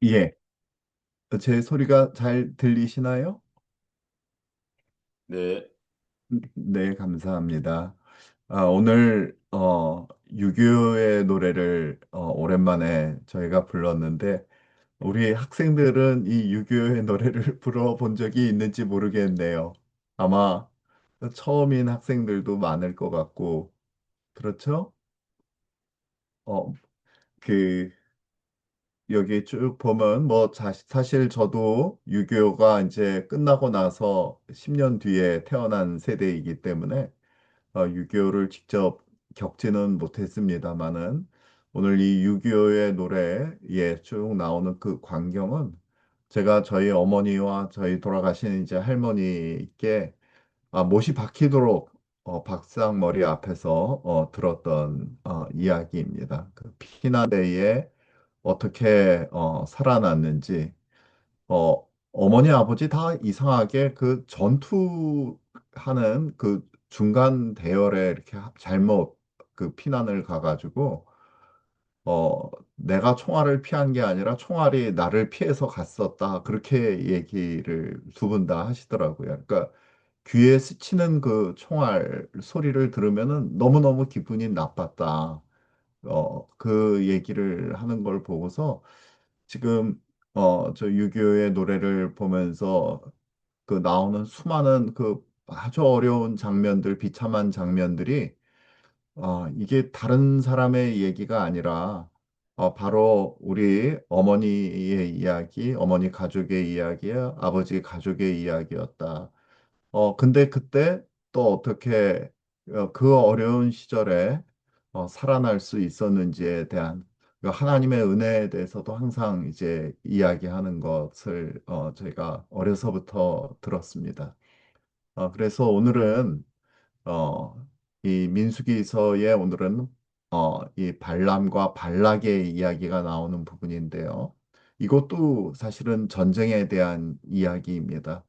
예, 제 소리가 잘 들리시나요? 네, 네, 감사합니다. 오늘 유교의 노래를 오랜만에 저희가 불렀는데 우리 학생들은 이 유교의 노래를 불러본 적이 있는지 모르겠네요. 아마 처음인 학생들도 많을 것 같고 그렇죠? 어, 그 여기 쭉 보면 뭐 사실 저도 유교가 이제 끝나고 나서 10년 뒤에 태어난 세대이기 때문에 유교를 직접 겪지는 못했습니다만은 오늘 이 유교의 노래에 쭉 나오는 그 광경은 제가 저희 어머니와 저희 돌아가신 이제 할머니께 못이 박히도록 박상 머리 앞에서 들었던 이야기입니다. 그 피난대에 어떻게 살아났는지 어머니 아버지 다 이상하게 그 전투하는 그 중간 대열에 이렇게 잘못 그 피난을 가가지고 내가 총알을 피한 게 아니라 총알이 나를 피해서 갔었다 그렇게 얘기를 두 분 다 하시더라고요. 그러니까 귀에 스치는 그 총알 소리를 들으면은 너무너무 기분이 나빴다. 그 얘기를 하는 걸 보고서 지금 저 유교의 노래를 보면서 그 나오는 수많은 그 아주 어려운 장면들, 비참한 장면들이 이게 다른 사람의 얘기가 아니라 바로 우리 어머니의 이야기, 어머니 가족의 이야기야, 아버지 가족의 이야기였다. 근데 그때 또 어떻게 그 어려운 시절에 살아날 수 있었는지에 대한 그 하나님의 은혜에 대해서도 항상 이제 이야기하는 것을 저희가 어려서부터 들었습니다. 그래서 오늘은 이 민수기서의 오늘은 이 발람과 발락의 이야기가 나오는 부분인데요. 이것도 사실은 전쟁에 대한 이야기입니다.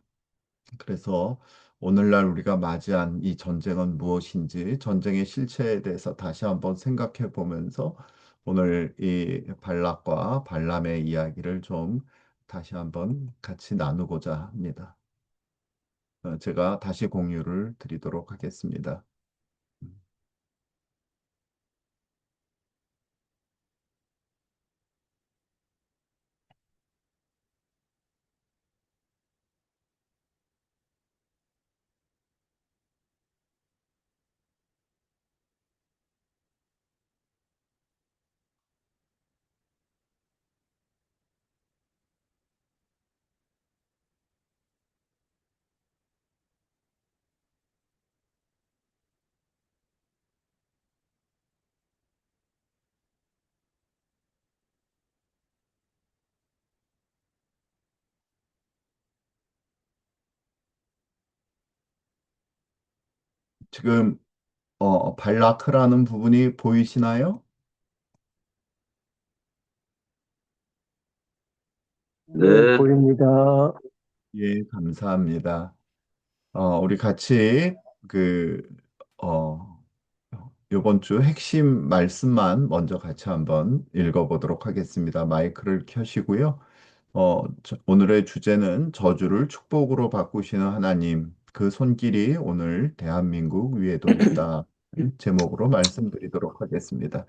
그래서 오늘날 우리가 맞이한 이 전쟁은 무엇인지 전쟁의 실체에 대해서 다시 한번 생각해 보면서 오늘 이 발락과 발람의 이야기를 좀 다시 한번 같이 나누고자 합니다. 제가 다시 공유를 드리도록 하겠습니다. 지금 발라크라는 부분이 보이시나요? 네, 네, 보입니다. 예, 감사합니다. 우리 같이 그 어, 이번 주 핵심 말씀만 먼저 같이 한번 읽어보도록 하겠습니다. 마이크를 켜시고요. 오늘의 주제는 저주를 축복으로 바꾸시는 하나님, 그 손길이 오늘 대한민국 위에도 있다. 제목으로 말씀드리도록 하겠습니다.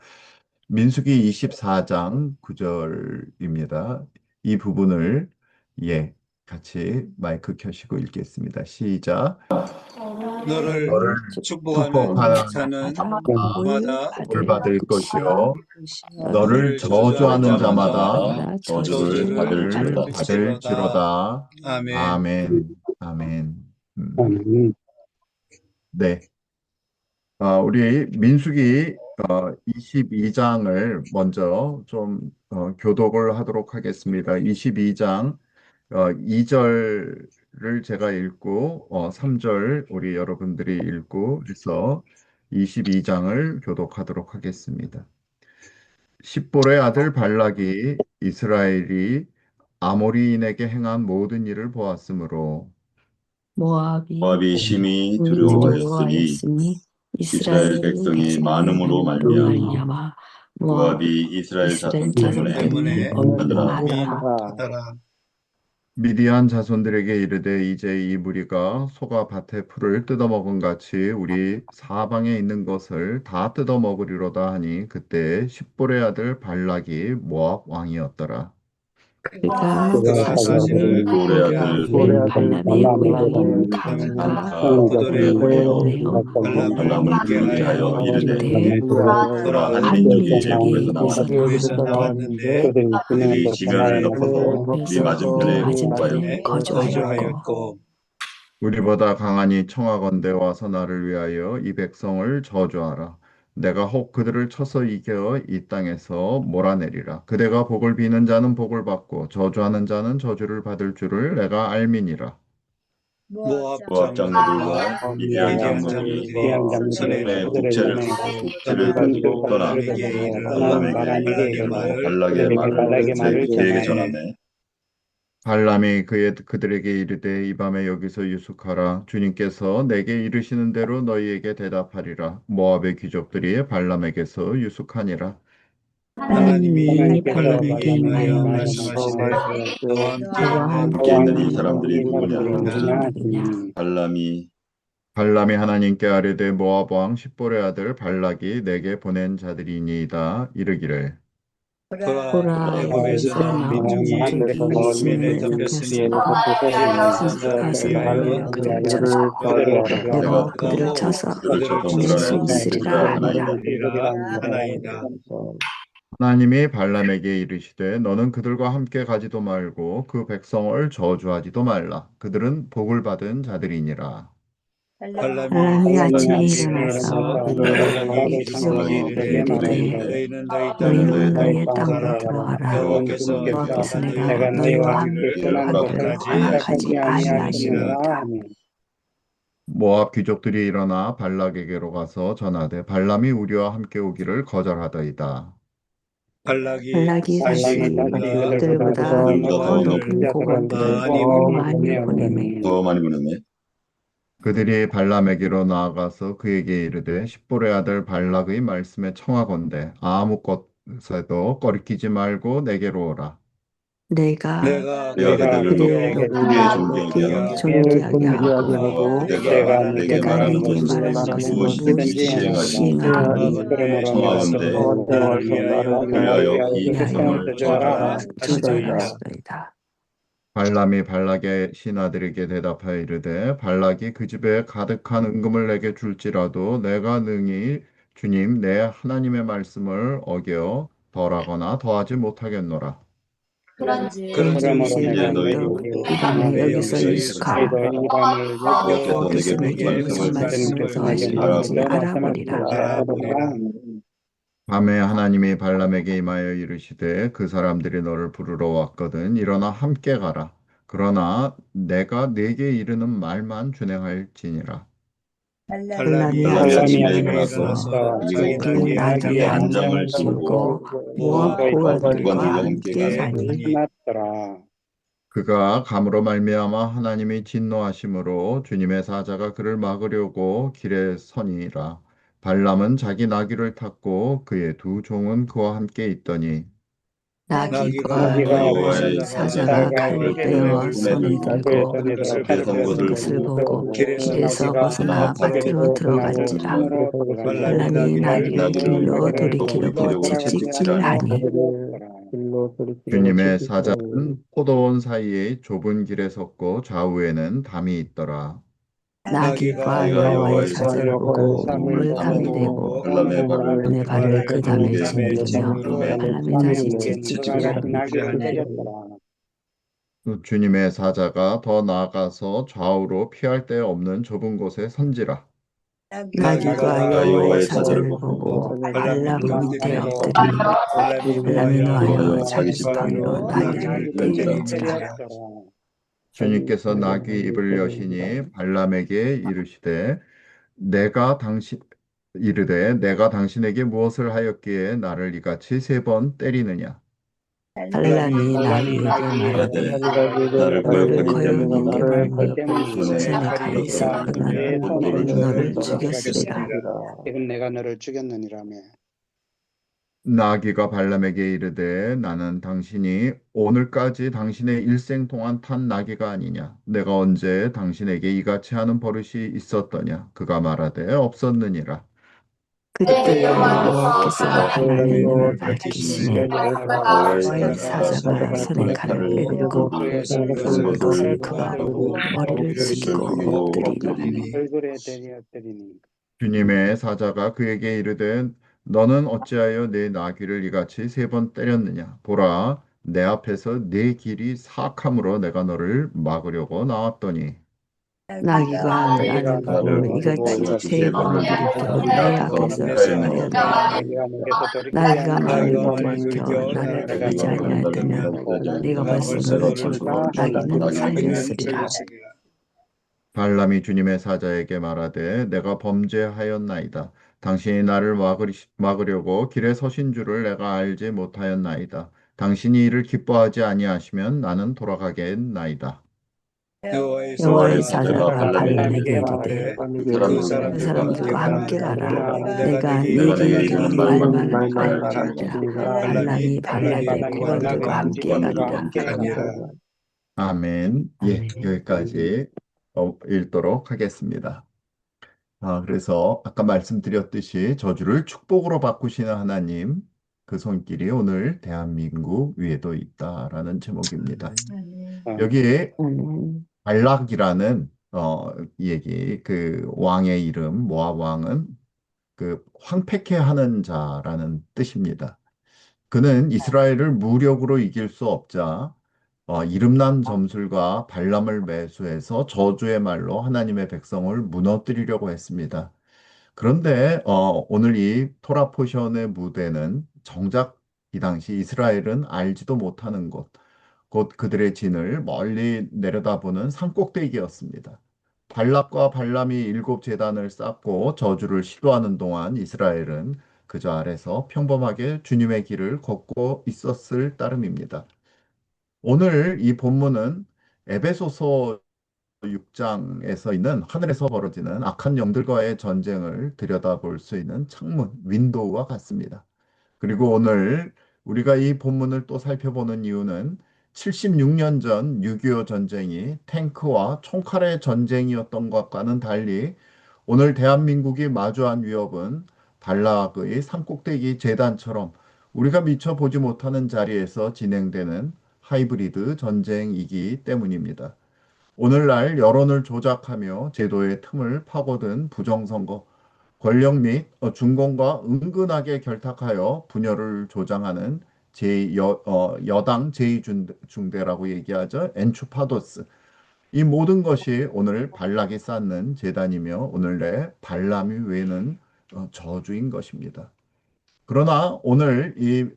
민수기 24장 9절입니다. 이 부분을 예, 같이 마이크 켜시고 읽겠습니다. 시작. 너를 너를 너를 축복하는 축복하는 자는 복을 복마다 복을 받을 받을 것이요 것이요. 너를 너를 저주하는 저주하는 저주하는 자마다 자마다 자마다 저주를 저주를 받을 받을지로다. 받을지로다. 아멘. 아멘. 아멘. 아멘. 네. 우리 민수기 22장을 먼저 좀 교독을 하도록 하겠습니다. 22장 2절을 제가 읽고 3절 우리 여러분들이 읽고 해서 22장을 교독하도록 하겠습니다. 십볼의 아들 발락이 이스라엘이 아모리인에게 행한 모든 일을 보았으므로 모압이 모압이 심히 두려워하였으니 두려워하였으니 이스라엘 이스라엘 백성이 백성이 많음으로 많음으로 말미암아 말미암아 모압이 이스라엘 이스라엘 자손 자손 때문에 때문에 억울하더라. 억울하더라. 미디안 자손들에게 이르되 이제 이 무리가 소가 밭의 풀을 뜯어먹은 같이 우리 사방에 있는 것을 다 뜯어먹으리로다 하니 그때 십볼의 아들 발락이 모압 왕이었더라. 그가 그가 사실을 사실을 고레 고레 아들 아들 발람의 고향인 발람의 감과 고돌에 고돌에 보내어 보내어 발람을 발람에게 부르게 이르되 그러나 한 한 민족이 민족이 애굽에서 애굽에서 나왔는데 에서 나왔는데 나왔는데 그들이 지면을 엎어서 네 그래서 네 맞은편에 맞은편에 거주하였고 거주하였고 우리보다 강하니 청하건대 와서 나를 위하여 이 백성을 저주하라. 내가 혹 그들을 쳐서 이겨 이 땅에서 몰아내리라. 그대가 복을 비는 자는 복을 받고 저주하는 자는 저주를 받을 줄을 내가 알미니라. 모압 모압 장로들과 장로들과 미디안 미디안 장로들이 장로들이 손에 손에 북채를 북채를 들고 들고 북채를 가지고 떠나 발람에게 이르러 발람에게 발람의 이르러 말을 발락의 말을 그에게 전하되 전하매 발람이 그들에게 이르되 이 밤에 여기서 유숙하라. 주님께서 내게 이르시는 대로 너희에게 대답하리라. 모압의 귀족들이 발람에게서 유숙하니라. 하나님이 하나님이 발람에게 발람에게 임하여 임하여 말씀하시되 말씀하시되 너와 함께 너와 있는 함께 함께 있는 이 있는 사람들이 누구냐 이들이 하니라. 누구냐. 발람이 발람이 하나님께 아뢰되 모압 왕 십볼의 아들 발락이 내게 보낸 자들이니이다. 이르기를 보라, 애굽에서 애굽에서 나온 나온 민족이 민족이 지면에 지면에 잡혔으니 잡혔으니 가서 가서 위하여 위하여 그들을 그들을 쳐서 내가 내가 내가 그들을 혹 쳐서 그들을 그들을 쳐서 이길 수 쳐서 있으리라 하니라. 이르리라 하나이다. 하나님이 발람에게 이르시되 너는 그들과 함께 가지도 말고 그 백성을 저주하지도 말라. 그들은 복을 받은 자들이니라. 발람이 발람이 아침에 발람이 일어나서 일어나서 이르되 발락에게 이르러 귀족에게 이르되 이르되 너희는 너희는 너희 너희의 땅으로 땅으로 들어가라. 여호와께서 내가 여호와께서 너희와 내가 함께 너희와 가기를 함께 가기를 허락하지 허락하지 아니하시니라. 아니하시니이다. 모압 귀족들이 일어나 발락에게로 가서 전하되 발람이 우리와 함께 오기를 거절하더이다. 발락이 발락이 다시 다시 그들과 그들보다 그들보다 더 더 높은 고관들을 많이 더 보내니 많이 보내매 더 많이 보냈네. 그들이 발람에게로 나아가서 그에게 이르되 십볼의 아들 발락의 말씀에 청하건대 아무 것에도 꺼리끼지 말고 내게로 오라. 내가 내가 그들을 그들을 높게 존귀하게 높이 하고 존귀하게 하고 내가 내가 말하는 네게 것은 말하는 것은 무엇이든지 무엇이든지 시행하리니 시행하리니 청하건대 나를 그리하여 이 위하여 백성을 저주하라 하시더이다. 저절하시더이다. 발람이 발락의 신하들에게 대답하여 이르되 발락이 그 집에 가득한 은금을 내게 줄지라도 내가 능히 주님 내 하나님의 말씀을 어겨 덜하거나 더하지 못하겠노라. 그런즉 이제 이제 너희도 너희도 이 밤에 여기서 여기서 있으라. 유숙하라. 여호와께서 내게 여호와께서 내게 무슨 무슨 말씀을 더하시는지 알아보리라. 밤에 하나님이 발람에게 임하여 이르시되 그 사람들이 너를 부르러 왔거든 일어나 함께 가라. 그러나 내가 네게 이르는 말만 준행할지니라. 발람이 발람이 아침에 아침에 일어나서 일어나서 자기가 자기 나귀에 안장을 쥐고 모압 고관들과 고관들과 함께 함께 가니 가니 그가 감으로 말미암아 하나님이 진노하심으로 주님의 사자가 그를 막으려고 길에 서니라. 발람은 자기 나귀를 탔고 그의 두 종은 그와 함께 있더니 나귀가 여호와의 여호와의 사자가 칼을 빼어 손에 들고 숲에 선 온 것을 것을 보고 보고 길에서 벗어나 벗어나 밭으로 들어간지라. 발람이 나귀를 길로 돌이키려고 채찍질을 하니 주님의 사자는 포도원 사이의 좁은 길에 섰고 좌우에는 담이 있더라. 나귀가 나귀가 여호와의 여호와의 사자를 사자를 보고 보고 몸을 몸을 담에 담에 대고 대고 발람의 발람의 발을 그 담에 무게 짓누르며 무릎에 발람이 다시 채찍질을 하니 또 주님의 사자가 더 나아가서 좌우로 피할 데 없는 좁은 곳에 선지라. 나귀가 나귀가 여호와의 여호와의 사자를 사자를 보고 보고 발람 발람 밑에 밑에 엎드리니 발람이 노하여 노하여 자기 자기 지팡이로 지팡이로 나귀를 나귀를 떼니라. 때린지라. 주님께서 나귀 입을 여시니 발람에게 이르시되 내가 당신 이르되 내가 당신에게 무엇을 하였기에 나를 이같이 세 번 때리느냐. 발람이 나귀에게 말하되 말하되 나를 너를 거역하니 거역하기 때문에 때문이니 손에 손에 칼이 있었거늘 너를 너를 죽였느니라. 죽였으리라. 지금 내가 너를 죽였느니라며. 나귀가 발람에게 이르되 나는 당신이 오늘까지 당신의 일생 동안 탄 나귀가 아니냐 내가 언제 당신에게 이같이 하는 버릇이 있었더냐 그가 말하되 없었느니라. 그때 여호와께서 발람의 발람의 눈을 눈을 밝히시매 밝히시매 여호와의 사자가 사자가 손에 칼을 빼들고 그것을 그가 보고 머리를 숙이고 엎드리니 얼굴에 대리었더니 주님의 사자가 그에게 이르되 너는 어찌하여 내 나귀를 이같이 세 번 때렸느냐 보라 내 앞에서 네 길이 사악함으로 내가 너를 막으려고 나왔더니 나귀가 나를 보고 이같이 세 번 들이켜 내 앞에서 승하였다. 나귀가 말을 들이켜 나를 가지 아니하였다면 네가 벌써 무너지고 나귀는 살렸으리라. 발람이 주님의 사자에게 말하되 내가 범죄하였나이다. 당신이 나를 막으려고 길에 서신 줄을 내가 알지 못하였나이다. 당신이 이를 기뻐하지 아니하시면 나는 돌아가겠나이다. 여호와의 사자가 발람에게 이르되 그 그 사람들과 함께 가라. 내가 내가 네게 이르는 말만 말만 알지니라. 알지니라. 발람이 발락의 고관들과 함께 가니라. 아멘. 예, 아멘. 여기까지 읽도록 하겠습니다. 그래서 아까 말씀드렸듯이 저주를 축복으로 바꾸시는 하나님, 그 손길이 오늘 대한민국 위에도 있다라는 제목입니다. 여기에 아멘. 발락이라는 얘기, 그 왕의 이름, 모압 왕은 그 황폐케 하는 자라는 뜻입니다. 그는 이스라엘을 무력으로 이길 수 없자 이름난 점술과 발람을 매수해서 저주의 말로 하나님의 백성을 무너뜨리려고 했습니다. 그런데 오늘 이 토라 포션의 무대는 정작 이 당시 이스라엘은 알지도 못하는 곳, 곧 그들의 진을 멀리 내려다보는 산꼭대기였습니다. 발락과 발람이 일곱 제단을 쌓고 저주를 시도하는 동안 이스라엘은 그저 아래서 평범하게 주님의 길을 걷고 있었을 따름입니다. 오늘 이 본문은 에베소서 6장에서 있는 하늘에서 벌어지는 악한 영들과의 전쟁을 들여다볼 수 있는 창문, 윈도우와 같습니다. 그리고 오늘 우리가 이 본문을 또 살펴보는 이유는 76년 전 6.25 전쟁이 탱크와 총칼의 전쟁이었던 것과는 달리 오늘 대한민국이 마주한 위협은 발락의 산꼭대기 재단처럼 우리가 미처 보지 못하는 자리에서 진행되는 하이브리드 전쟁이기 때문입니다. 오늘날 여론을 조작하며 제도의 틈을 파고든 부정선거, 권력 및 중공과 은근하게 결탁하여 분열을 조장하는 여당 제2중대라고 얘기하죠. 엔추파도스. 이 모든 것이 오늘 발락이 쌓는 재단이며 오늘 내 발람이 외는 저주인 것입니다. 그러나 오늘 이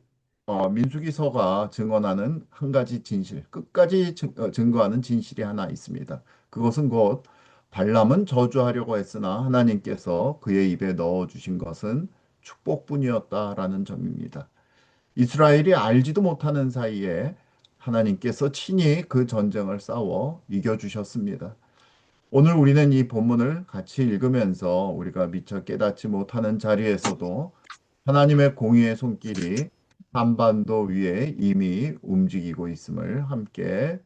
민수기서가 증언하는 한 가지 진실, 끝까지 증거하는 진실이 하나 있습니다. 그것은 곧 발람은 저주하려고 했으나 하나님께서 그의 입에 넣어주신 것은 축복뿐이었다라는 점입니다. 이스라엘이 알지도 못하는 사이에 하나님께서 친히 그 전쟁을 싸워 이겨주셨습니다. 오늘 우리는 이 본문을 같이 읽으면서 우리가 미처 깨닫지 못하는 자리에서도 하나님의 공의의 손길이 한반도 위에 이미 움직이고 있음을 함께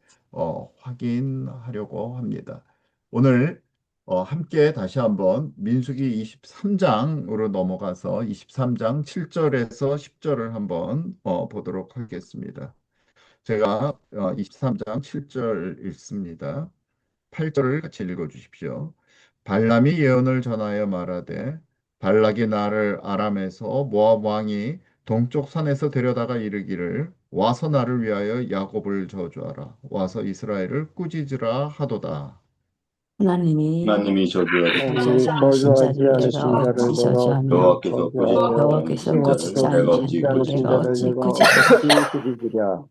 확인하려고 합니다. 오늘 함께 다시 한번 민수기 23장으로 넘어가서 23장 7절에서 10절을 한번 보도록 하겠습니다. 제가 23장 7절 읽습니다. 8절을 같이 읽어주십시오. 발람이 예언을 전하여 말하되 발락이 나를 아람에서 모압 왕이 동쪽 산에서 데려다가 이르기를 와서 나를 위하여 야곱을 저주하라 와서 이스라엘을 꾸짖으라 하도다. 하나님이 하나님이 저주하지 않으신 자를 내가 어찌 저주하며 여호와께서 꾸짖지 않으신 자를 내가 어찌 꾸짖으랴.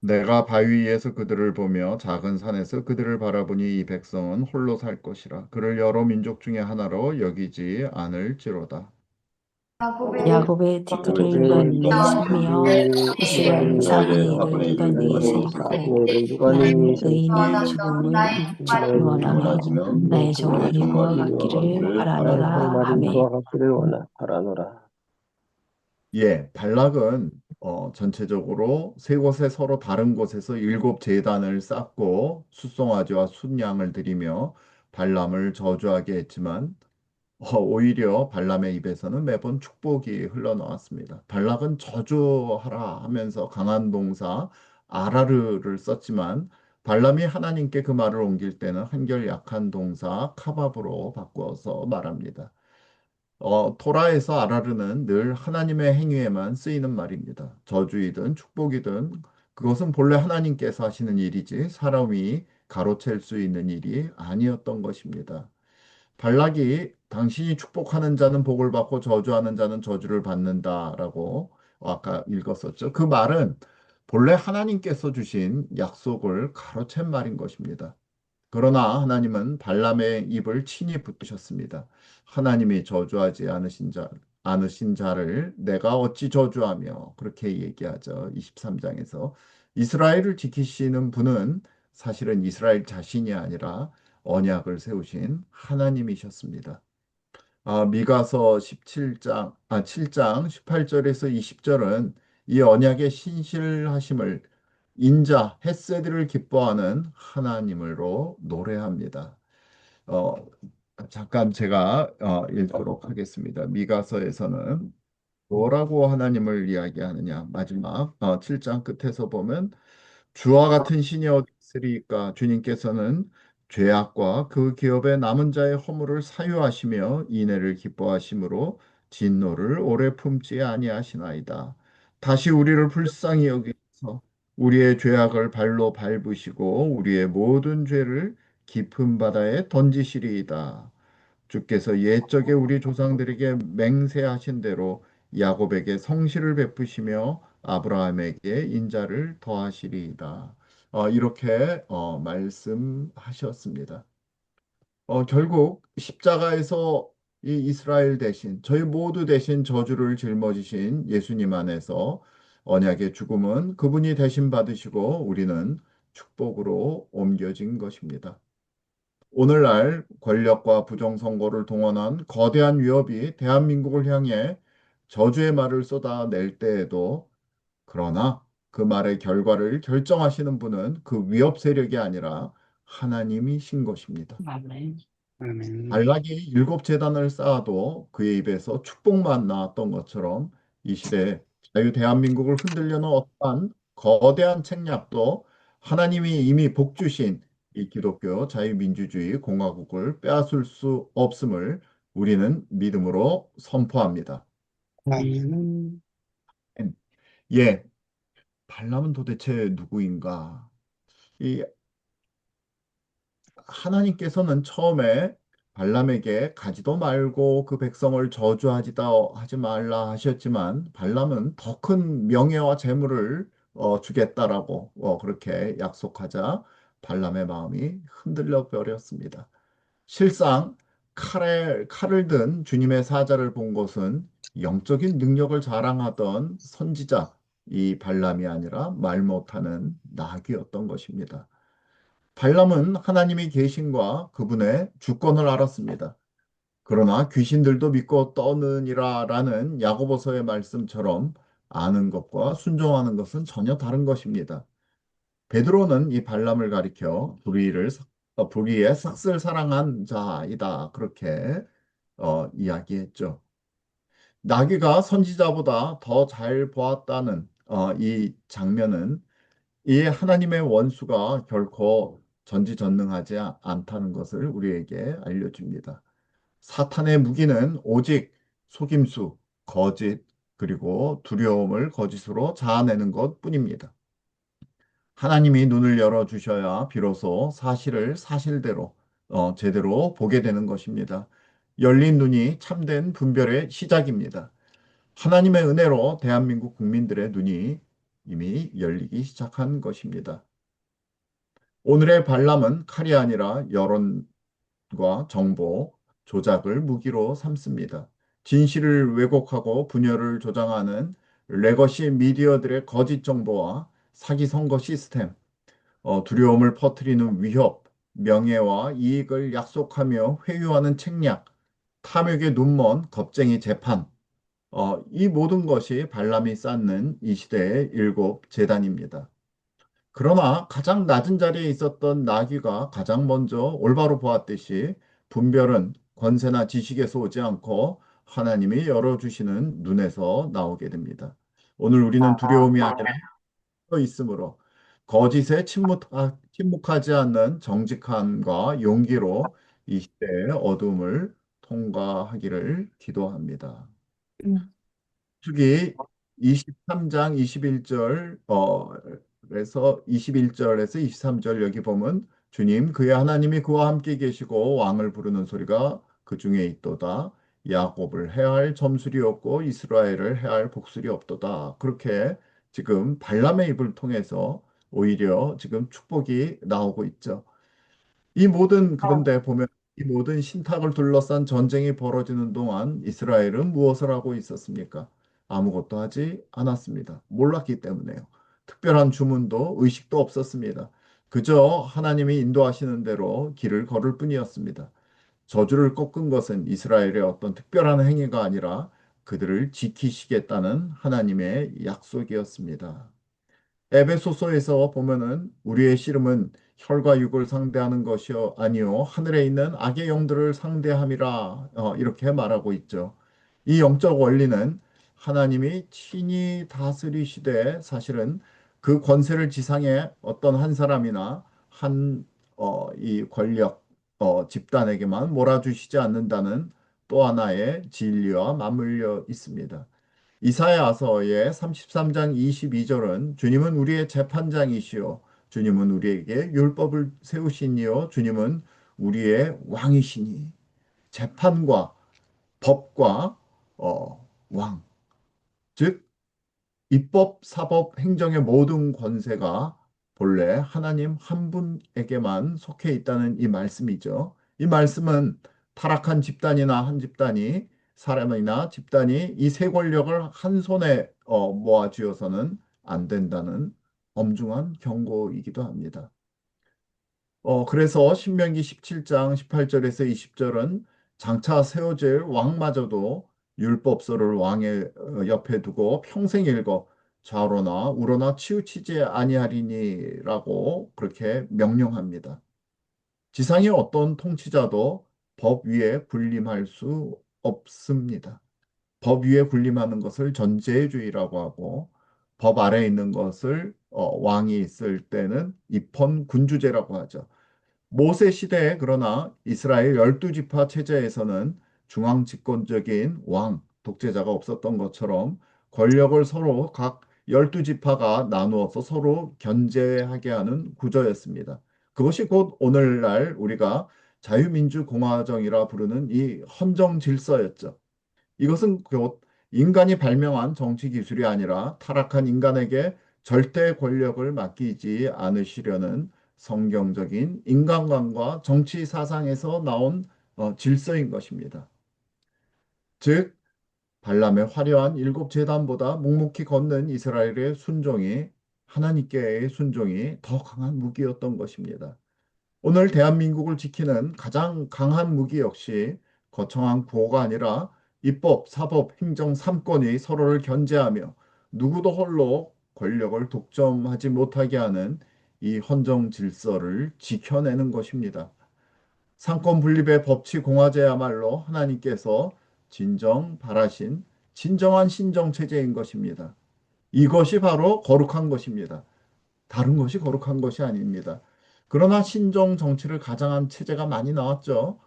내가 바위 위에서 그들을 보며 작은 산에서 그들을 바라보니 이 백성은 홀로 살 것이라 그를 여러 민족 중에 하나로 여기지 않을지로다. 야곱의 뒤틀을 누가 능히 세며 이스라엘 4분의 1을 누가 능히 세리고 나는 의인의 죽음을 원하며 나의 종말이 그와 같기를 바라노라 하매. 예, 발락은 전체적으로 세 곳에 서로 다른 곳에서 일곱 제단을 쌓고 숫송아지와 순양을 드리며 발람을 저주하게 했지만 오히려 발람의 입에서는 매번 축복이 흘러나왔습니다. 발락은 저주하라 하면서 강한 동사 아라르를 썼지만 발람이 하나님께 그 말을 옮길 때는 한결 약한 동사 카밥으로 바꾸어서 말합니다. 토라에서 아라르는 늘 하나님의 행위에만 쓰이는 말입니다. 저주이든 축복이든 그것은 본래 하나님께서 하시는 일이지 사람이 가로챌 수 있는 일이 아니었던 것입니다. 발락이 당신이 축복하는 자는 복을 받고 저주하는 자는 저주를 받는다라고 아까 읽었었죠. 그 말은 본래 하나님께서 주신 약속을 가로챈 말인 것입니다. 그러나 하나님은 발람의 입을 친히 붙드셨습니다. 하나님이 저주하지 않으신 자를 내가 어찌 저주하며 그렇게 얘기하죠. 23장에서 이스라엘을 지키시는 분은 사실은 이스라엘 자신이 아니라 언약을 세우신 하나님이셨습니다. 미가서 7장 18절에서 20절은 이 언약의 신실하심을 인자, 헷세드를 기뻐하는 하나님으로 노래합니다. 어, 잠깐 제가 읽도록 하겠습니다. 미가서에서는 뭐라고 하나님을 이야기하느냐. 마지막 7장 끝에서 보면 주와 같은 신이 어디 있으리까 주님께서는 죄악과 그 기업의 남은 자의 허물을 사유하시며 인애를 기뻐하심으로 진노를 오래 품지 아니하시나이다. 다시 우리를 불쌍히 여기서 우리의 죄악을 발로 밟으시고 우리의 모든 죄를 깊은 바다에 던지시리이다. 주께서 옛적에 우리 조상들에게 맹세하신 대로 야곱에게 성실을 베푸시며 아브라함에게 인자를 더하시리이다. 이렇게 말씀하셨습니다. 결국 십자가에서 이 이스라엘 대신 저희 모두 대신 저주를 짊어지신 예수님 안에서 언약의 죽음은 그분이 대신 받으시고 우리는 축복으로 옮겨진 것입니다. 오늘날 권력과 부정선거를 동원한 거대한 위협이 대한민국을 향해 저주의 말을 쏟아낼 때에도 그러나 그 말의 결과를 결정하시는 분은 그 위협 세력이 아니라 하나님이신 것입니다. 아멘. 아멘. 발락이 일곱 제단을 쌓아도 그의 입에서 축복만 나왔던 것처럼 이 시대에 자유 대한민국을 흔들려는 어떠한 거대한 책략도 하나님이 이미 복주신 이 기독교 자유민주주의 공화국을 빼앗을 수 없음을 우리는 믿음으로 선포합니다. 아멘. 예, 발람은 도대체 누구인가? 이 하나님께서는 처음에 발람에게 가지도 말고 그 백성을 저주하지도 하지 말라 하셨지만 발람은 더 큰 명예와 재물을 주겠다라고 그렇게 약속하자 발람의 마음이 흔들려 버렸습니다. 실상 칼을 든 주님의 사자를 본 것은 영적인 능력을 자랑하던 선지자 이 발람이 아니라 말 못하는 나귀였던 것입니다. 발람은 하나님의 계신과 그분의 주권을 알았습니다. 그러나 귀신들도 믿고 떠느니라라는 야고보서의 말씀처럼 아는 것과 순종하는 것은 전혀 다른 것입니다. 베드로는 이 발람을 가리켜 불의의 삭슬 사랑한 자이다 그렇게 이야기했죠. 나귀가 선지자보다 더 잘 보았다는 이 장면은 이 하나님의 원수가 결코 전지전능하지 않다는 것을 우리에게 알려줍니다. 사탄의 무기는 오직 속임수, 거짓, 그리고 두려움을 거짓으로 자아내는 것 뿐입니다. 하나님이 눈을 열어주셔야 비로소 사실을 사실대로, 제대로 보게 되는 것입니다. 열린 눈이 참된 분별의 시작입니다. 하나님의 은혜로 대한민국 국민들의 눈이 이미 열리기 시작한 것입니다. 오늘의 발람은 칼이 아니라 여론과 정보, 조작을 무기로 삼습니다. 진실을 왜곡하고 분열을 조장하는 레거시 미디어들의 거짓 정보와 사기 선거 시스템, 두려움을 퍼뜨리는 위협, 명예와 이익을 약속하며 회유하는 책략, 탐욕의 눈먼 겁쟁이 재판, 이 모든 것이 발람이 쌓는 이 시대의 일곱 재단입니다. 그러나 가장 낮은 자리에 있었던 나귀가 가장 먼저 올바로 보았듯이 분별은 권세나 지식에서 오지 않고 하나님이 열어주시는 눈에서 나오게 됩니다. 오늘 우리는 두려움이 아니라 있으므로 거짓에 침묵하지 않는 정직함과 용기로 이 시대의 어둠을 통과하기를 기도합니다. 주기 23장 21절 그래서 21절에서 23절 여기 보면 주님 그의 하나님이 그와 함께 계시고 왕을 부르는 소리가 그 중에 있도다. 야곱을 해할 점술이 없고 이스라엘을 해할 복술이 없도다. 그렇게 지금 발람의 입을 통해서 오히려 지금 축복이 나오고 있죠. 그런데 보면 이 모든 신탁을 둘러싼 전쟁이 벌어지는 동안 이스라엘은 무엇을 하고 있었습니까? 아무것도 하지 않았습니다. 몰랐기 때문에요. 특별한 주문도 의식도 없었습니다. 그저 하나님이 인도하시는 대로 길을 걸을 뿐이었습니다. 저주를 꺾은 것은 이스라엘의 어떤 특별한 행위가 아니라 그들을 지키시겠다는 하나님의 약속이었습니다. 에베소서에서 보면은 우리의 씨름은 혈과 육을 상대하는 것이 아니요 하늘에 있는 악의 영들을 상대함이라 이렇게 말하고 있죠. 이 영적 원리는 하나님이 친히 다스리시되 사실은 그 권세를 지상에 어떤 한 사람이나 이 권력 집단에게만 몰아주시지 않는다는 또 하나의 진리와 맞물려 있습니다. 이사야서의 33장 22절은 주님은 우리의 재판장이시요 주님은 우리에게 율법을 세우시니요 주님은 우리의 왕이시니 재판과 법과 왕, 즉 입법, 사법, 행정의 모든 권세가 본래 하나님 한 분에게만 속해 있다는 이 말씀이죠. 이 말씀은 타락한 집단이나 한 집단이 사람이나 집단이 이 세 권력을 한 손에 모아 쥐어서는 안 된다는 엄중한 경고이기도 합니다. 그래서 신명기 17장 18절에서 20절은 장차 세워질 왕마저도 율법서를 왕의 옆에 두고 평생 읽어 좌로나 우로나 치우치지 아니하리니라고 그렇게 명령합니다. 지상의 어떤 통치자도 법 위에 군림할 수 없습니다. 법 위에 군림하는 것을 전제주의라고 하고 법 아래에 있는 것을 왕이 있을 때는 입헌 군주제라고 하죠. 모세 시대에 그러나 이스라엘 열두 지파 체제에서는 중앙 집권적인 왕, 독재자가 없었던 것처럼 권력을 서로 각 열두 지파가 나누어서 서로 견제하게 하는 구조였습니다. 그것이 곧 오늘날 우리가 자유민주공화정이라 부르는 이 헌정 질서였죠. 이것은 곧 인간이 발명한 정치 기술이 아니라 타락한 인간에게 절대 권력을 맡기지 않으시려는 성경적인 인간관과 정치 사상에서 나온 질서인 것입니다. 즉, 발람의 화려한 일곱 재단보다 묵묵히 걷는 이스라엘의 순종이 하나님께의 순종이 더 강한 무기였던 것입니다. 오늘 대한민국을 지키는 가장 강한 무기 역시 거창한 구호가 아니라 입법, 사법, 행정 3권이 서로를 견제하며 누구도 홀로 권력을 독점하지 못하게 하는 이 헌정 질서를 지켜내는 것입니다. 상권 분립의 법치 공화제야말로 하나님께서 진정 바라신 진정한 신정 체제인 것입니다. 이것이 바로 거룩한 것입니다. 다른 것이 거룩한 것이 아닙니다. 그러나 신정 정치를 가장한 체제가 많이 나왔죠.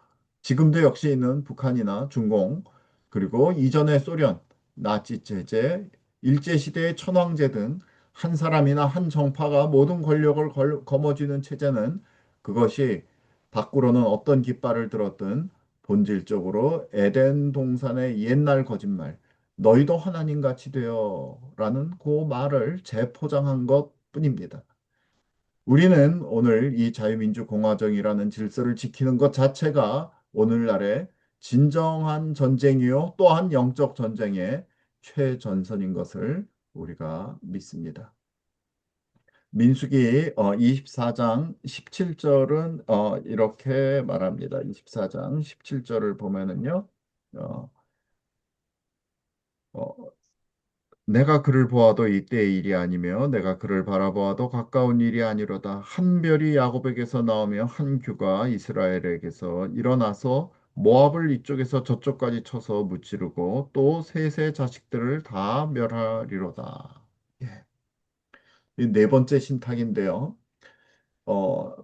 지금도 역시 있는 북한이나 중공, 그리고 이전의 소련, 나치 체제, 일제시대의 천황제 등 한 사람이나 한 정파가 모든 권력을 거머쥐는 체제는 그것이 밖으로는 어떤 깃발을 들었든 본질적으로 에덴 동산의 옛날 거짓말, 너희도 하나님같이 되어라는 그 말을 재포장한 것 뿐입니다. 우리는 오늘 이 자유민주공화정이라는 질서를 지키는 것 자체가 오늘날의 진정한 전쟁이요 또한 영적 전쟁의 최전선인 것을 우리가 믿습니다. 민수기 24장 17절은 이렇게 말합니다. 24장 17절을 보면은요. 어, 어, 내가 그를 보아도 이때의 일이 아니며 내가 그를 바라보아도 가까운 일이 아니로다. 한 별이 야곱에게서 나오며 한 규가 이스라엘에게서 일어나서 모압을 이쪽에서 저쪽까지 쳐서 무찌르고 또 셋의 자식들을 다 멸하리로다. 예. 이 네 번째 신탁인데요.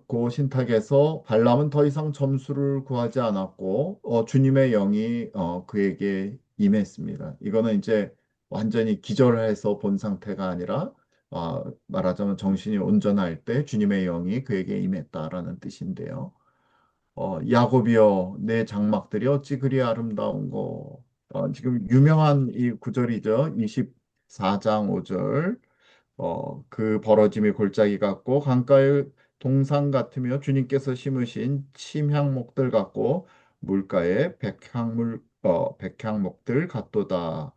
그 신탁에서 발람은 더 이상 점수를 구하지 않았고, 주님의 영이 그에게 임했습니다. 이거는 이제 완전히 기절해서 본 상태가 아니라, 말하자면 정신이 온전할 때 주님의 영이 그에게 임했다라는 뜻인데요. 야곱이여, 내 장막들이 어찌 그리 아름다운고. 지금 유명한 이 구절이죠. 24장 5절. 그 벌어짐이 골짜기 같고 강가의 동상 같으며 주님께서 심으신 침향목들 같고 물가의 백향목들 같도다.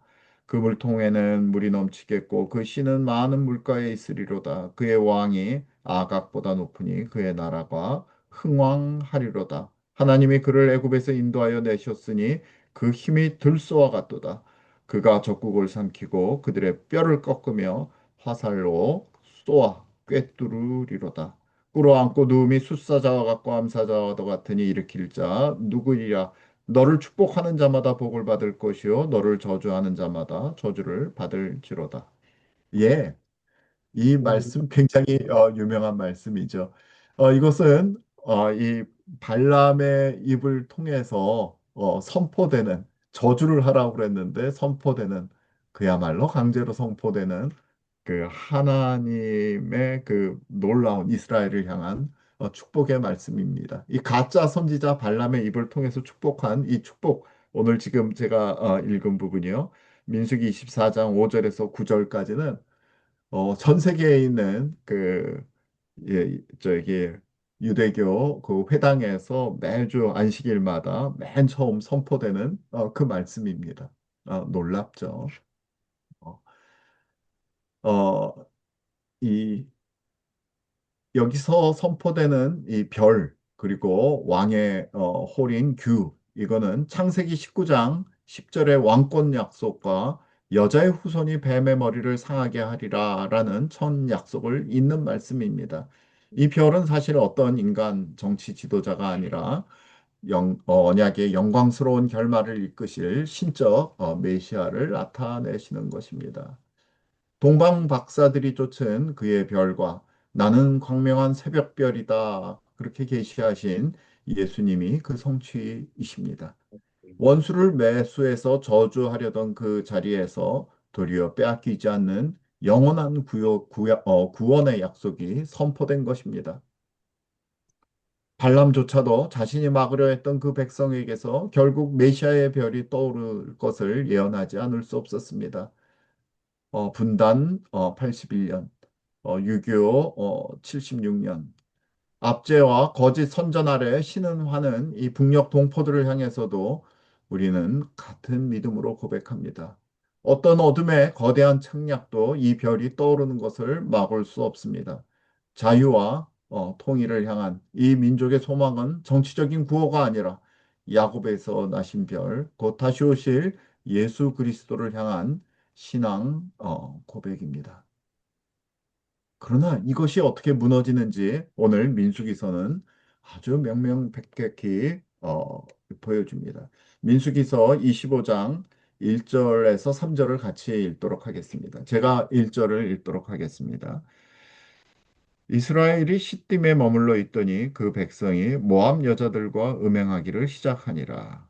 그 물통에는 물이 넘치겠고 그 씨는 많은 물가에 있으리로다. 그의 왕이 아각보다 높으니 그의 나라가 흥왕하리로다. 하나님이 그를 애굽에서 인도하여 내셨으니 그 힘이 들소와 같도다. 그가 적국을 삼키고 그들의 뼈를 꺾으며 화살로 쏘아 꿰뚫으리로다. 꿇어앉고 누움이 숫사자와 같고 암사자와도 같으니 일으킬 자 누구리라. 너를 축복하는 자마다 복을 받을 것이요 너를 저주하는 자마다 저주를 받을지로다. 예, 이 말씀 굉장히 유명한 말씀이죠. 이것은 이 발람의 입을 통해서 선포되는 저주를 하라고 그랬는데 선포되는 그야말로 강제로 선포되는 그 하나님의 그 놀라운 이스라엘을 향한 축복의 말씀입니다. 이 가짜 선지자 발람의 입을 통해서 축복한 이 축복 오늘 지금 제가 읽은 부분이요. 민수기 24장 5절에서 9절까지는 전 세계에 있는 그 저기 유대교 그 회당에서 매주 안식일마다 맨 처음 선포되는 그 말씀입니다. 놀랍죠. 어, 어, 이 여기서 선포되는 이 별, 그리고 왕의 홀인 규, 이거는 창세기 19장 10절의 왕권 약속과 여자의 후손이 뱀의 머리를 상하게 하리라 라는 천 약속을 잇는 말씀입니다. 이 별은 사실 어떤 인간 정치 지도자가 아니라 언약의 영광스러운 결말을 이끄실 신적 메시아를 나타내시는 것입니다. 동방 박사들이 쫓은 그의 별과 나는 광명한 새벽별이다. 그렇게 계시하신 예수님이 그 성취이십니다. 원수를 매수해서 저주하려던 그 자리에서 도리어 빼앗기지 않는 영원한 구원의 약속이 선포된 것입니다. 발람조차도 자신이 막으려 했던 그 백성에게서 결국 메시아의 별이 떠오를 것을 예언하지 않을 수 없었습니다. 분단 81년, 6.25 76년, 압제와 거짓 선전 아래 신은 화는 이 북녘 동포들을 향해서도 우리는 같은 믿음으로 고백합니다. 어떤 어둠의 거대한 책략도 이 별이 떠오르는 것을 막을 수 없습니다. 자유와 통일을 향한 이 민족의 소망은 정치적인 구호가 아니라 야곱에서 나신 별, 곧 다시 오실 예수 그리스도를 향한 신앙 고백입니다. 그러나 이것이 어떻게 무너지는지 오늘 민수기서는 아주 명명백백히 보여줍니다. 민수기서 25장 1절에서 3절을 같이 읽도록 하겠습니다. 제가 1절을 읽도록 하겠습니다. 이스라엘이 시딤에 머물러 있더니 그 백성이 모압 여자들과 음행하기를 시작하니라.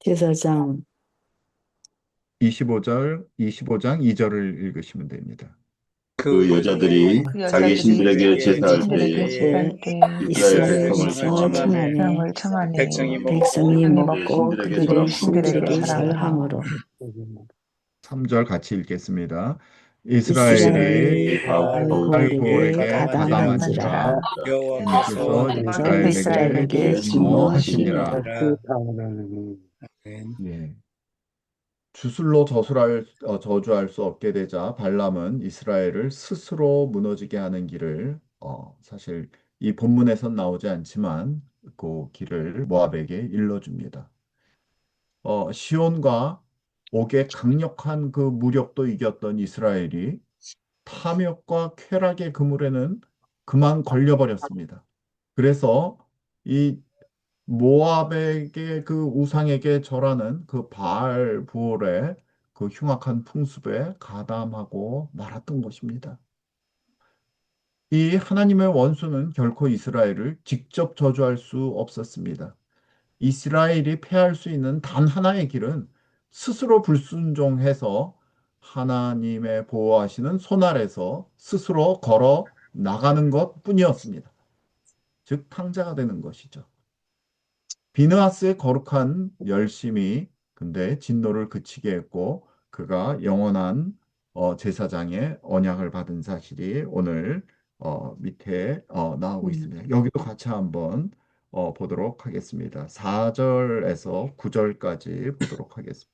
제사장 25장 2절을 읽으시면 됩니다. 그 여자들이 자기 신들에게 제사할 신들에게 때에 제사할 때 이스라엘 이스라엘 백성을 백성을 청하매 청하매 백성이 백성이 먹고 백성이 먹고 그들의 그들의 신들에게 신들에게 절하므로 절하므로 3절 같이 읽겠습니다. 이스라엘이 이스라엘이 바울에게 바울에게 바울에게 가담한지라 가담한지라 여호와께서 주님께서 여호와께서 이스라엘에게 이스라엘에게 진노하시니라. 진노하시니라. 예. 저주할 수 없게 되자 발람은 이스라엘을 스스로 무너지게 하는 길을 사실 이 본문에선 나오지 않지만 그 길을 모압에게 일러줍니다. 시온과 옥의 강력한 그 무력도 이겼던 이스라엘이 탐욕과 쾌락의 그물에는 그만 걸려버렸습니다. 그래서 이 모압에게 그 우상에게 절하는 그 바알 부올의 그 흉악한 풍습에 가담하고 말았던 것입니다. 이 하나님의 원수는 결코 이스라엘을 직접 저주할 수 없었습니다. 이스라엘이 패할 수 있는 단 하나의 길은 스스로 불순종해서 하나님의 보호하시는 손 아래서 스스로 걸어 나가는 것 뿐이었습니다. 즉, 탕자가 되는 것이죠. 비느하스의 거룩한 열심이 근데 진노를 그치게 했고 그가 영원한 제사장의 언약을 받은 사실이 오늘 밑에 나오고 있습니다. 여기도 같이 한번 보도록 하겠습니다. 4절에서 9절까지 보도록 하겠습니다.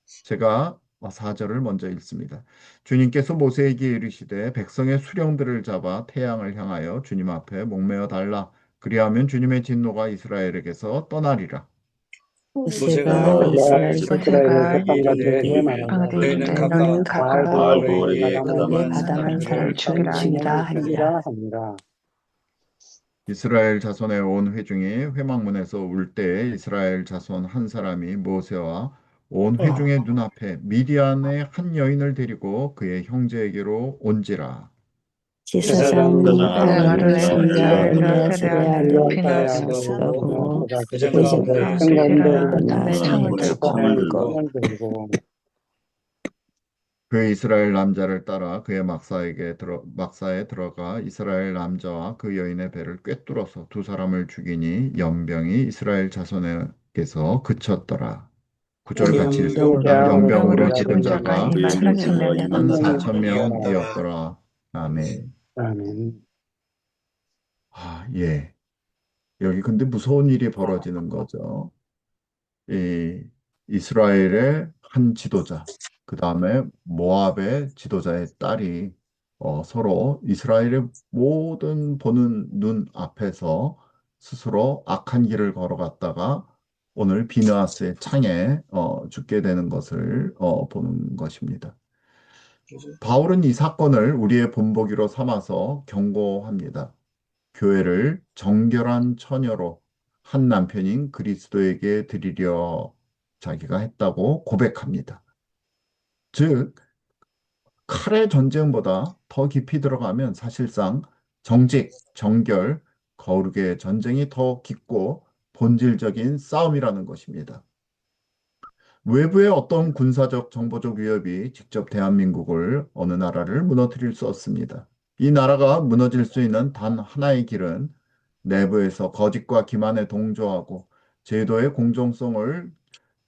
제가 4절을 먼저 읽습니다. 주님께서 모세에게 이르시되 백성의 수령들을 잡아 태양을 향하여 주님 앞에 목매어 달라. 그리하면 주님의 진노가 이스라엘에게서 떠나리라. 모세가 모세가 이스라엘 이스라엘 사람들에게 사람들에게 말하되 너희는 너희는 각각 각각 바알보에게 그에게 가담한 가담한 사람들을 사람들을 죽이라 죽이라 하니라. 합니다. 이스라엘 자손의 온 회중이 회막문에서 울 때에 이스라엘 자손 한 사람이 모세와 온 회중의 눈앞에 미디안의 한 여인을 데리고 그의 형제에게로 온지라. 제사장 제사장은 엘리야스가 엘리야스를 엘리야스의 아들 피느하스가 비느하스가 보고 보고 회장 회중의 가운데 가운데 세례라 일어나 손에 손에 창을 들고 들고 창을 들고 들고 그 이스라엘 남자를 따라 그의 막사에 들어가 이스라엘 남자와 그 여인의 배를 꿰뚫어서 두 사람을 죽이니 연병이 이스라엘 자손에게서 그쳤더라. 구절 같이 읽습니다. 연병으로 죽은 자가 한 4천 명이었더라. 아멘. 아멘. 예. 여기 근데 무서운 일이 벌어지는 거죠. 이 이스라엘의 한 지도자, 그 다음에 모압의 지도자의 딸이 서로 이스라엘의 모든 보는 눈 앞에서 스스로 악한 길을 걸어갔다가 오늘 비느하스의 창에 죽게 되는 것을 보는 것입니다. 바울은 이 사건을 우리의 본보기로 삼아서 경고합니다. 교회를 정결한 처녀로 한 남편인 그리스도에게 드리려 자기가 했다고 고백합니다. 즉, 칼의 전쟁보다 더 깊이 들어가면 사실상 정직, 정결, 거룩의 전쟁이 더 깊고 본질적인 싸움이라는 것입니다. 외부의 어떤 군사적, 정보적 위협이 직접 대한민국을 어느 나라를 무너뜨릴 수 없습니다. 이 나라가 무너질 수 있는 단 하나의 길은 내부에서 거짓과 기만에 동조하고 제도의 공정성을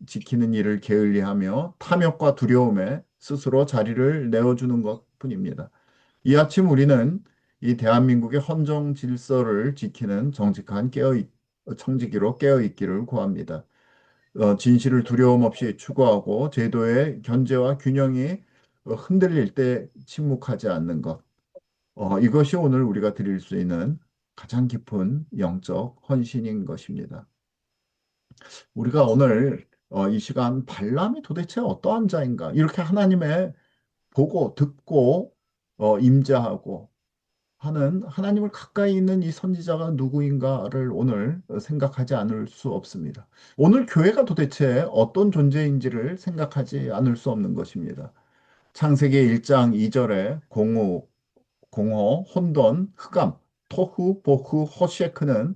지키는 일을 게을리하며 탐욕과 두려움에 스스로 자리를 내어주는 것뿐입니다. 이 아침 우리는 이 대한민국의 헌정 질서를 지키는 정직한 청지기로 깨어있기를 구합니다. 진실을 두려움 없이 추구하고 제도의 견제와 균형이 흔들릴 때 침묵하지 않는 것. 이것이 오늘 우리가 드릴 수 있는 가장 깊은 영적 헌신인 것입니다. 우리가 오늘 이 시간 발람이 도대체 어떠한 자인가? 이렇게 하나님의 보고 듣고 임재하고 하는 하나님을 가까이 있는 이 선지자가 누구인가를 오늘 생각하지 않을 수 없습니다. 오늘 교회가 도대체 어떤 존재인지를 생각하지 않을 수 없는 것입니다. 창세기 1장 2절에 공허, 혼돈, 흑암, 토후, 보후, 호셰크는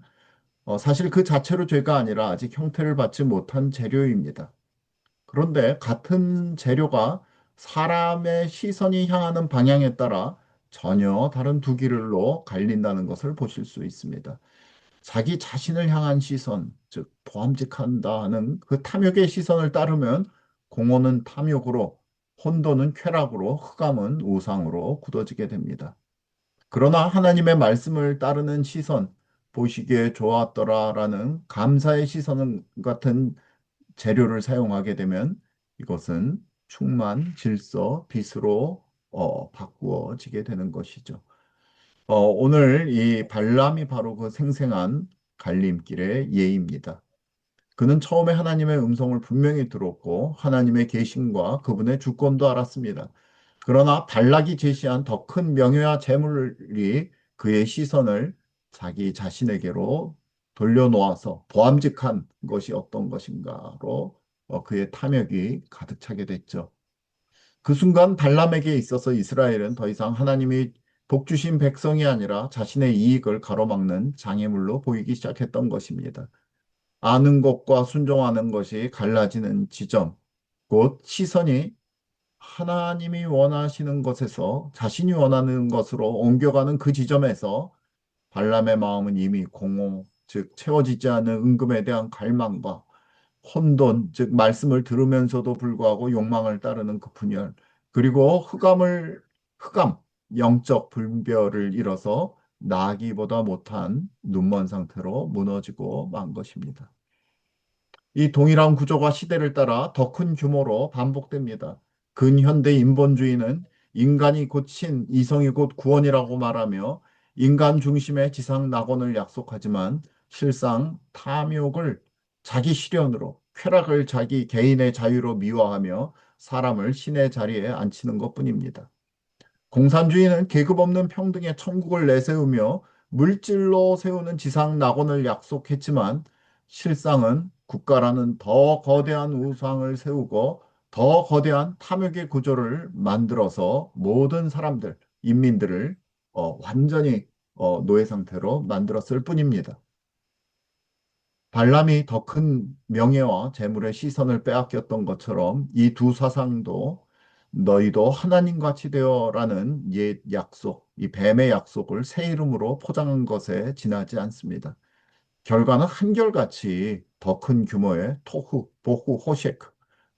사실 그 자체로 죄가 아니라 아직 형태를 받지 못한 재료입니다. 그런데 같은 재료가 사람의 시선이 향하는 방향에 따라 전혀 다른 두 길로 갈린다는 것을 보실 수 있습니다. 자기 자신을 향한 시선, 즉 보암직한다는 그 탐욕의 시선을 따르면 공허는 탐욕으로, 혼돈은 쾌락으로, 흑암은 우상으로 굳어지게 됩니다. 그러나 하나님의 말씀을 따르는 시선, 보시기에 좋았더라라는 감사의 시선 같은 재료를 사용하게 되면 이것은 충만, 질서, 빛으로 바꾸어지게 되는 것이죠. 오늘 이 발람이 바로 그 생생한 갈림길의 예입니다. 그는 처음에 하나님의 음성을 분명히 들었고 하나님의 계심과 그분의 주권도 알았습니다. 그러나 발락이 제시한 더 큰 명예와 재물이 그의 시선을 자기 자신에게로 돌려놓아서 보암직한 것이 어떤 것인가로 그의 탐욕이 가득 차게 됐죠. 그 순간 발람에게 있어서 이스라엘은 더 이상 하나님이 복 주신 백성이 아니라 자신의 이익을 가로막는 장애물로 보이기 시작했던 것입니다. 아는 것과 순종하는 것이 갈라지는 지점, 곧 시선이 하나님이 원하시는 것에서 자신이 원하는 것으로 옮겨가는 그 지점에서 발람의 마음은 이미 공허, 즉 채워지지 않는 은금에 대한 갈망과 혼돈, 즉 말씀을 들으면서도 불구하고 욕망을 따르는 그 분열, 그리고 흑암, 영적 분별을 잃어서 나기보다 못한 눈먼 상태로 무너지고 만 것입니다. 이 동일한 구조가 시대를 따라 더 큰 규모로 반복됩니다. 근현대 인본주의는 인간이 곧 신, 이성이 곧 구원이라고 말하며 인간 중심의 지상 낙원을 약속하지만 실상 탐욕을 자기 실현으로, 쾌락을 자기 개인의 자유로 미화하며 사람을 신의 자리에 앉히는 것뿐입니다. 공산주의는 계급 없는 평등의 천국을 내세우며 물질로 세우는 지상 낙원을 약속했지만 실상은 국가라는 더 거대한 우상을 세우고 더 거대한 탐욕의 구조를 만들어서 모든 사람들, 인민들을 완전히 노예 상태로 만들었을 뿐입니다. 발람이 더 큰 명예와 재물의 시선을 빼앗겼던 것처럼 이 두 사상도 너희도 하나님같이 되어라는 옛 약속, 이 뱀의 약속을 새 이름으로 포장한 것에 지나지 않습니다. 결과는 한결같이 더 큰 규모의 토후, 보후, 호셰크,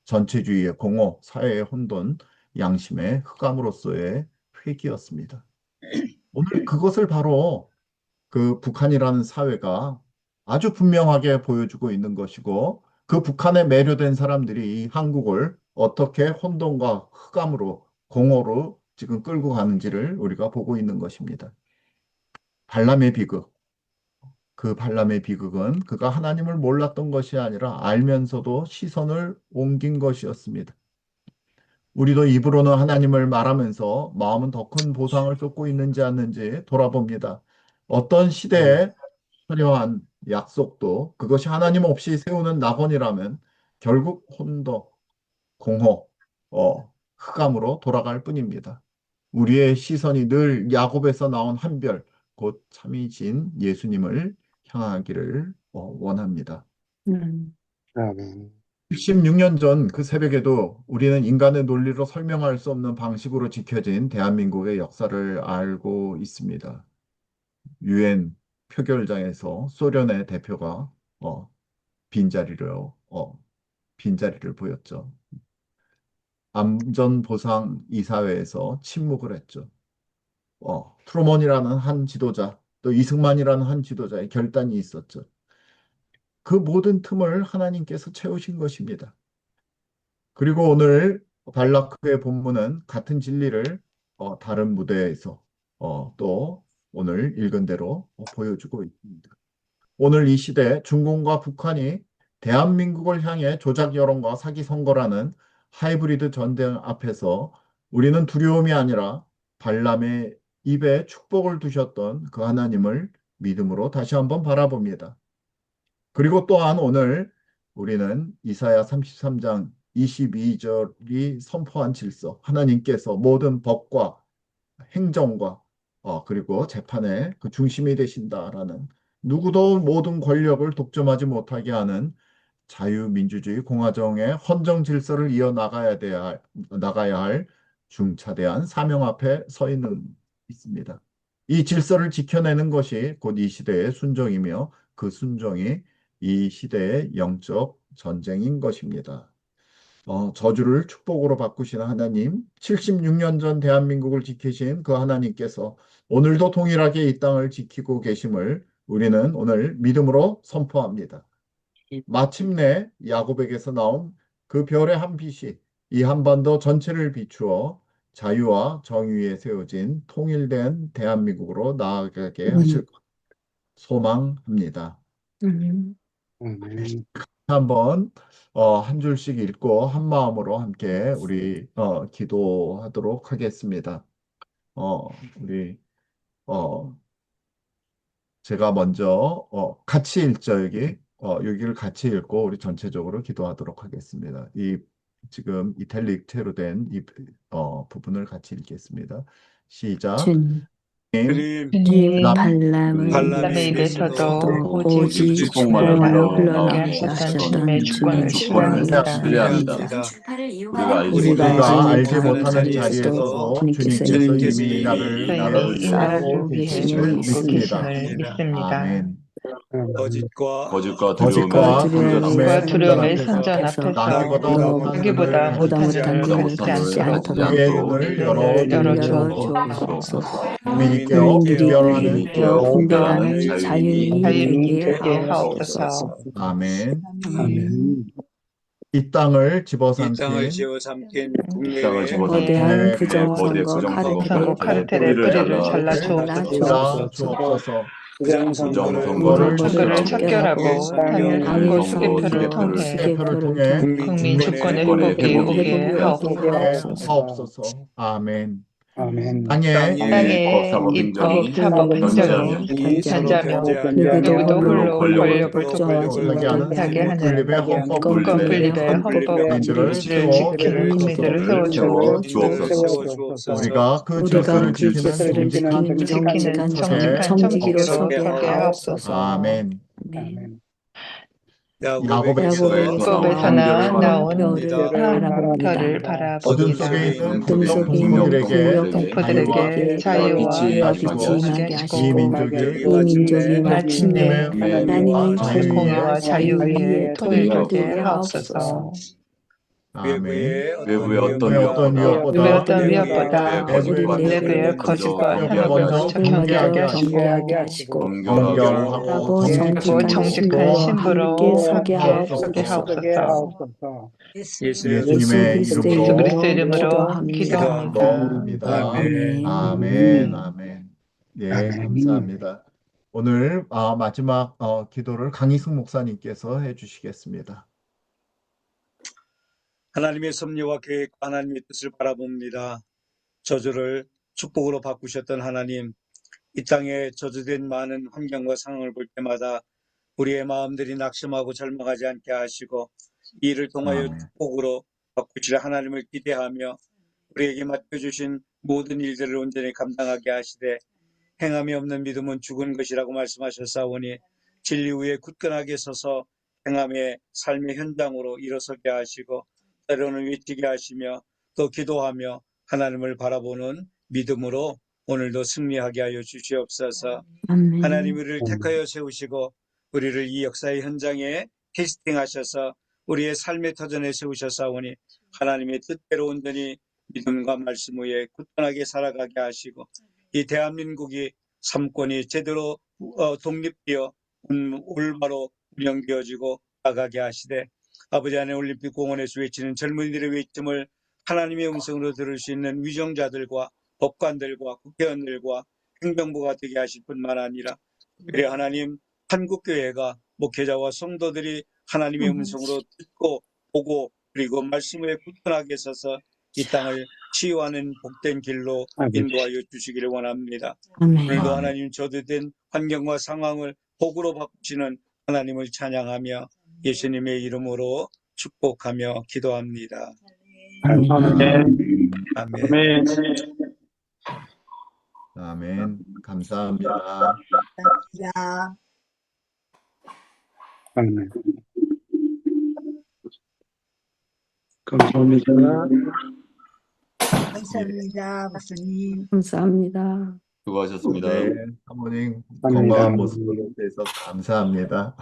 전체주의의 공허, 사회의 혼돈, 양심의 흑암으로서의 회귀였습니다. 오늘 그것을 바로 그 북한이라는 사회가 아주 분명하게 보여주고 있는 것이고 그 북한에 매료된 사람들이 이 한국을 어떻게 혼돈과 흑암으로 공허로 지금 끌고 가는지를 우리가 보고 있는 것입니다. 발람의 비극. 그 발람의 비극은 그가 하나님을 몰랐던 것이 아니라 알면서도 시선을 옮긴 것이었습니다. 우리도 입으로는 하나님을 말하면서 마음은 더 큰 보상을 쏟고 있는지 않는지 돌아봅니다. 어떤 시대에 화려한 약속도 그것이 하나님 없이 세우는 낙원이라면 결국 혼돈, 공허, 흑암으로 돌아갈 뿐입니다. 우리의 시선이 늘 야곱에서 나온 한별, 곧 참이신 예수님을 향하기를 원합니다. 아멘. 16년 전 그 새벽에도 우리는 인간의 논리로 설명할 수 없는 방식으로 지켜진 대한민국의 역사를 알고 있습니다. 유엔 표결장에서 소련의 대표가 빈자리를 보였죠. 안전보상이사회에서 침묵을 했죠. 트루먼이라는 한 지도자, 또 이승만이라는 한 지도자의 결단이 있었죠. 그 모든 틈을 하나님께서 채우신 것입니다. 그리고 오늘 발라크의 본문은 같은 진리를 다른 무대에서 또 오늘 읽은 대로 보여주고 있습니다. 오늘 이 시대 중공과 북한이 대한민국을 향해 조작 여론과 사기 선거라는 하이브리드 전쟁 앞에서 우리는 두려움이 아니라 발람의 입에 축복을 두셨던 그 하나님을 믿음으로 다시 한번 바라봅니다. 그리고 또한 오늘 우리는 이사야 33장 22절이 선포한 질서, 하나님께서 모든 법과 행정과 그리고 재판의 그 중심이 되신다라는 누구도 모든 권력을 독점하지 못하게 하는 자유민주주의 공화정의 헌정 질서를 나가야 할 중차대한 사명 앞에 서 있습니다. 이 질서를 지켜내는 것이 곧 이 시대의 순종이며 그 순종이 이 시대의 영적 전쟁인 것입니다. 저주를 축복으로 바꾸시는 하나님, 76년 전 대한민국을 지키신 그 하나님께서 오늘도 동일하게 이 땅을 지키고 계심을 우리는 오늘 믿음으로 선포합니다. 마침내 야곱에게서 나온 그 별의 한 빛이 이 한반도 전체를 비추어 자유와 정의에 세워진 통일된 대한민국으로 나아가게 하실 것 소망합니다. 아멘. 한번 한 줄씩 읽고 한 마음으로 함께 우리 기도하도록 하겠습니다. 우리 어, 제가 먼저 같이 읽죠, 여기를 같이 읽고 우리 전체적으로 기도하도록 하겠습니다. 지금 이탈릭체로 된 이 부분을 같이 읽겠습니다. 시작. 주님, 주님 주님 발람의 발람의 입에서도 입에서도 오직 축복만을 축복만을 흘러나오게 흘러나오게 하셨던 하셨던 주님의 주님의 축복을 축복을 신뢰합니다. 우리가 알지 우리가 알지 못하는 못하는 자리에서도 자리에서도 주님께서 주님께서 이미 이미 나를 나를 나를 쌓고 쌓고 계심을 계심을 믿습니다. 믿습니다. 아멘. 거짓과 거짓과 거짓과 두려움의 두려움의 두려움의 선전 앞에서 나기보다 나기보다 못한 못한 일을 일을 하지 않도록 우리의 눈을 열어 주옵소서. 국민이 국민들이 분별하는 분별하는 자유인이 되게 되게 하옵소서. 하옵소서. 아멘. 아멘. 이 땅을 이 집어삼킨 땅을 지어 삼킨 이 땅을 국내의 거대한 네, 거대 부정선거 부정선거 카르텔의 카르텔의 뿌리를 뿌리를 잘라 잘라 잘라 주옵소서. 부정선거를 선거를 척결하고 척결하고 당일선거 선거 수개표를 수개표를 통해 수개표를 통해 국민 주권의 주권의 회복이 회복이 오게 하옵소서. 하옵소서. 아멘. 아멘. 땅에 땅에 입법, 사법, 행정이 견제하며 견제하며 누구도 홀로 권력을 독점하지 못하게 하는 못하게 분립의 헌법 건건분립의 헌법 민주를 주의를 지키는 국민들을 세워주옵소서. 우리가 그 우리가 질서를 그 지키는 질서를 지키는 정직한 정직한 정직이로 서게 하옵소서. 아멘. 아멘. 야곱에서 야곱에서나 나온 별을 별을 바라봅니다. 어둠 바라봅니다. 속에 있는 어둠 속에 있는 동포들에게 동포들에게 자유와 빛이 빛이 임하게 임하게 하시고 하시고 이 민족이 마침내 하나님의 공의와 자유 위에 통일되게 통일되게 하옵소서. 하옵소서. 아멘. 외부의 어떤 외부의 어떤 위협보다 위협보다 우리 내부의 거짓과 먼저 사랑을 경계하게 하시고 경계하게 하시고 정결하고 하고 정직한 정직한 신부로 신부로 함께 함께 서게 서게 하옵소서. 예수님의 예수 이름으로 그리스도 이름으로 기도합니다. 기도합니다. 아멘. 아멘. 아멘. 예, 아멘. 감사합니다. 오늘 마지막 기도를 강희승 목사님께서 해주시겠습니다. 하나님의 섭리와 계획, 하나님의 뜻을 바라봅니다. 저주를 축복으로 바꾸셨던 하나님, 이 땅에 저주된 많은 환경과 상황을 볼 때마다 우리의 마음들이 낙심하고 절망하지 않게 하시고 이를 통하여 아멘. 축복으로 바꾸실 하나님을 기대하며 우리에게 맡겨주신 모든 일들을 온전히 감당하게 하시되 행함이 없는 믿음은 죽은 것이라고 말씀하셨사오니 진리 위에 굳건하게 서서 행함의 삶의 현장으로 일어서게 하시고 때로는 외치게 하시며 또 기도하며 하나님을 바라보는 믿음으로 오늘도 승리하게 하여 주시옵소서. 하나님 우리를 택하여 세우시고 우리를 이 역사의 현장에 캐스팅하셔서 우리의 삶의 터전에 세우셨사오니 하나님의 뜻대로 온전히 믿음과 말씀 위에 굳건하게 살아가게 하시고 이 대한민국이 삼권이 제대로 독립되어 올바로 운영되어지고 나가게 하시되 아버지 안에 올림픽 공원에서 외치는 젊은이들의 외침을 하나님의 음성으로 들을 수 있는 위정자들과 법관들과 국회의원들과 행정부가 되게 하실 뿐만 아니라 우리 하나님 한국교회가 목회자와 성도들이 하나님의 음성으로 듣고 보고 그리고 말씀에 굳건하게 서서 이 땅을 치유하는 복된 길로 인도하여 주시기를 원합니다. 오늘도 하나님 저주된 환경과 상황을 복으로 바꾸시는 하나님을 찬양하며 예수님의 이름으로 축복하며 기도합니다. 아멘. 아멘. 아멘. 감사합니다. 아멘. 감사합니다. 감사합니다, 박사님. 감사합니다. 수고하셨습니다. 네, 사모님 아멘. 건강한 모습으로 돼서 감사합니다.